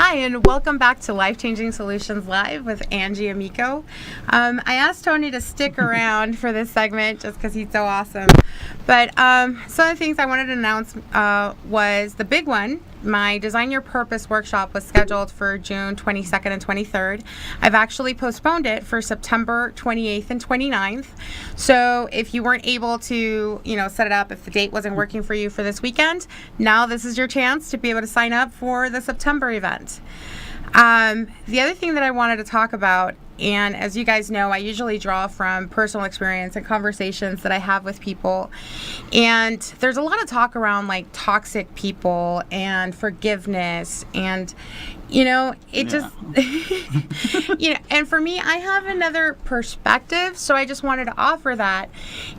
Hi, and welcome back to Life Changing Solutions Live with Angie Amico. I asked Tony to stick around for this segment just because he's so awesome. But some of the things I wanted to announce was the big one. My Design Your Purpose workshop was scheduled for June 22nd and 23rd. I've actually postponed it for September 28th and 29th. So if you weren't able to, set it up, if the date wasn't working for you for this weekend, now this is your chance to be able to sign up for the September event. The other thing that I wanted to talk about, and as you guys know, I usually draw from personal experience and conversations that I have with people. And there's a lot of talk around like toxic people and forgiveness and, just, and for me, I have another perspective. So I just wanted to offer that.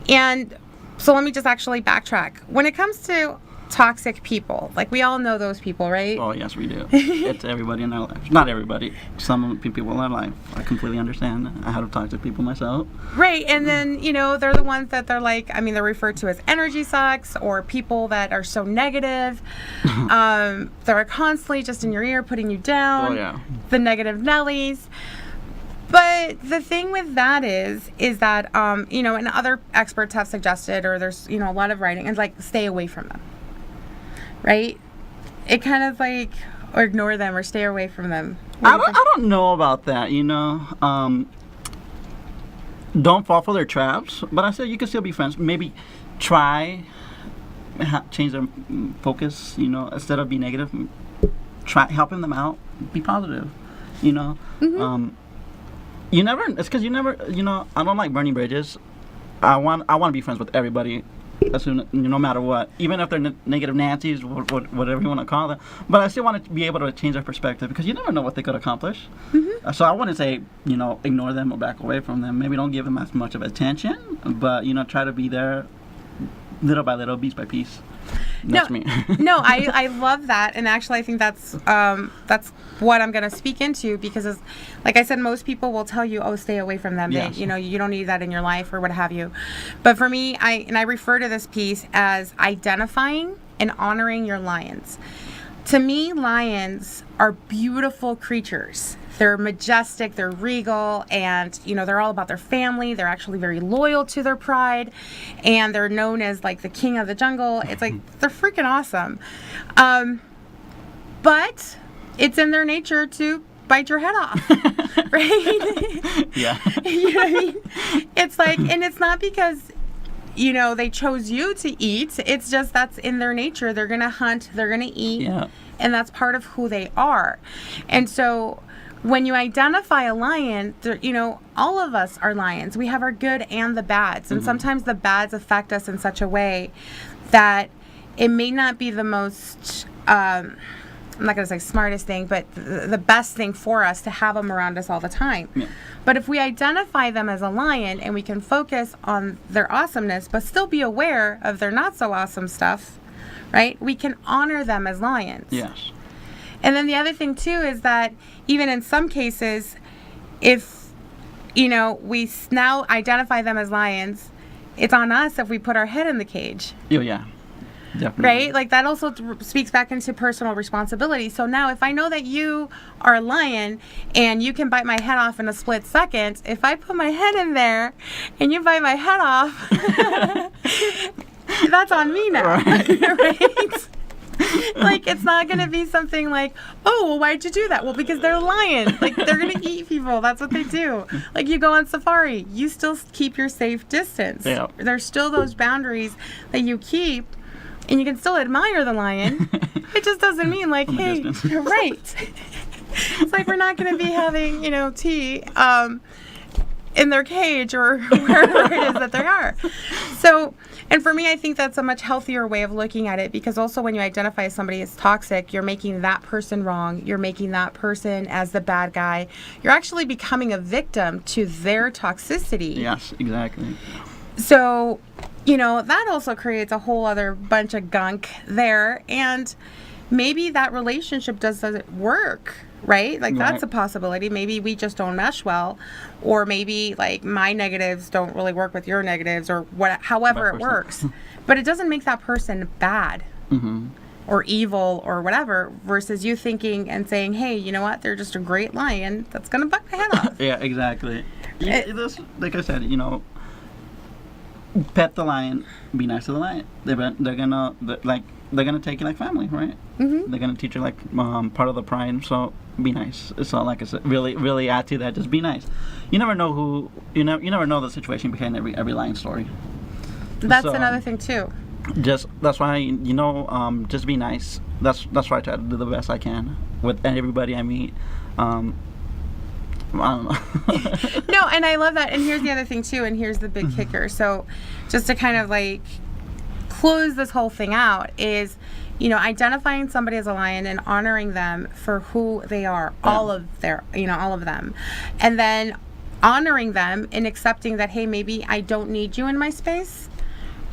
And so let me just actually backtrack. When it comes to toxic people, like we all know those people, right? Oh yes, we do. It's everybody in our life. Not everybody. Some people in our life. I completely understand. I have toxic people myself. Right, and then they're the ones that they're like, they're referred to as energy sucks or people that are so negative. They're constantly just in your ear, putting you down. Oh yeah. The negative Nellies. But the thing with that is that and other experts have suggested, or there's a lot of writing, and like stay away from them. Right? It kind of like, or ignore them or stay away from them. I don't know about that, Don't fall for their traps, but I said you can still be friends. Maybe try, change their focus, instead of be negative, try helping them out, be positive, Mm-hmm. It's because you never, I don't like burning bridges. I want to be friends with everybody. No matter what, even if they're negative Nancy's, whatever you want to call them, but I still want to be able to change their perspective because you never know what they could accomplish. Mm-hmm. So I wouldn't say ignore them or back away from them. Maybe don't give them as much of attention, but try to be there, little by little, piece by piece. That's me. No, I love that, and actually I think that's what I'm going to speak into because, like I said, most people will tell you, stay away from them. Yes. They, you don't need that in your life or what have you. But for me, I refer to this piece as identifying and honoring your lions. To me, lions are beautiful creatures. They're majestic, they're regal, and they're all about their family. They're actually very loyal to their pride, and they're known as like the king of the jungle. It's like they're freaking awesome. But it's in their nature to bite your head off, right? Yeah. You know what I mean? It's like, and it's not because they chose you to eat. It's just that's in their nature. They're gonna hunt, they're gonna eat, yeah. And that's part of who they are. And so when you identify a lion, all of us are lions. We have our good and the bads. And sometimes the bads affect us in such a way that it may not be the most, I'm not going to say smartest thing, but the best thing for us to have them around us all the time. Yeah. But if we identify them as a lion and we can focus on their awesomeness, but still be aware of their not so awesome stuff, right? We can honor them as lions. Yes. And then the other thing, too, is that even in some cases, if, we now identify them as lions, it's on us if we put our head in the cage. Oh, yeah. Definitely. Right? Like that also speaks back into personal responsibility. So now if I know that you are a lion and you can bite my head off in a split second, if I put my head in there and you bite my head off, that's on me now. Right? Like, it's not going to be something like, well, why'd you do that? Well, because they're lions. Like, they're going to eat people. That's what they do. Like, you go on safari. You still keep your safe distance. Yeah. There's still those boundaries that you keep, and you can still admire the lion. It just doesn't mean, like, hey, you're right. It's like we're not going to be having, tea in their cage or wherever it is that they are. So, and for me, I think that's a much healthier way of looking at it because also when you identify somebody as toxic, you're making that person wrong. You're making that person as the bad guy. You're actually becoming a victim to their toxicity. Yes, exactly. So, that also creates a whole other bunch of gunk there. And maybe that relationship doesn't work. Right? Like, that's a possibility. Maybe we just don't mesh well. Or maybe, like, my negatives don't really work with your negatives or however it works. But it doesn't make that person bad. Mm-hmm. or evil or whatever, versus you thinking and saying, hey, you know what, they're just a great lion that's gonna buck my head off. Yeah, exactly. Like I said, pet the lion, be nice to the lion. They're gonna take you like family, right? Mm-hmm. They're gonna teach you like part of the pride. So be nice. It's all like I said. Really add to that. Just be nice. You never know you never know the situation behind every lion story. That's So, another thing too. That's why just be nice. That's why I try to do the best I can with everybody I meet. I don't know. No, and I love that. And here's the other thing too, and here's the big kicker. So just to kind of like close this whole thing out is, identifying somebody as a lion and honoring them for who they are, all of them. And then honoring them and accepting that, hey, maybe I don't need you in my space.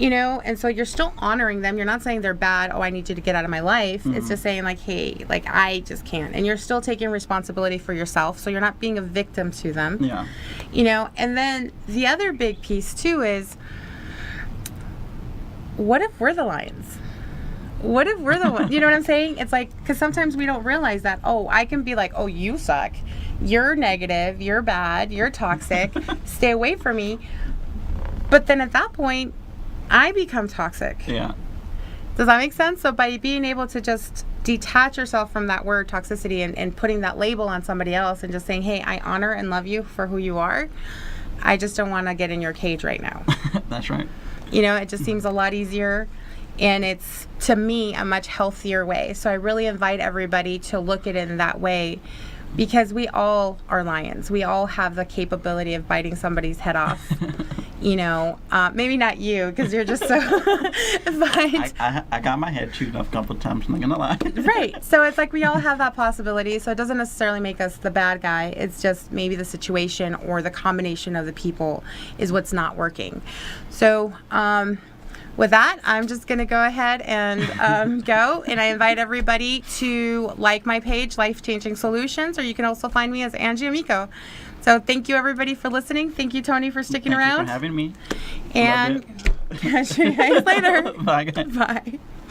And so you're still honoring them. You're not saying they're bad. Oh, I need you to get out of my life. Mm-hmm. It's just saying like, hey, like I just can't. And you're still taking responsibility for yourself. So you're not being a victim to them. Yeah. And then the other big piece too is, what if we're the lions? What if we're the ones? You know what I'm saying? It's like, because sometimes we don't realize that, oh, I can be like, oh, you suck. You're negative. You're bad. You're toxic. Stay away from me. But then at that point, I become toxic. Yeah. Does that make sense? So by being able to just detach yourself from that word toxicity and putting that label on somebody else and just saying, hey, I honor and love you for who you are. I just don't want to get in your cage right now. That's right. It just seems a lot easier. And it's, to me, a much healthier way. So I really invite everybody to look at it in that way, because we all are lions. We all have the capability of biting somebody's head off. Maybe not you, because you're just so. But I got my head chewed off a couple of times, I'm not gonna lie. Right. So it's like we all have that possibility. So it doesn't necessarily make us the bad guy. It's just maybe the situation or the combination of the people is what's not working. So with that, I'm just going to go ahead and go. And I invite everybody to like my page, Life Changing Solutions, or you can also find me as Angie Amico. So thank you, everybody, for listening. Thank you, Tony, for sticking around. Thank you for having me. And catch you guys later. Bye, guys. Bye.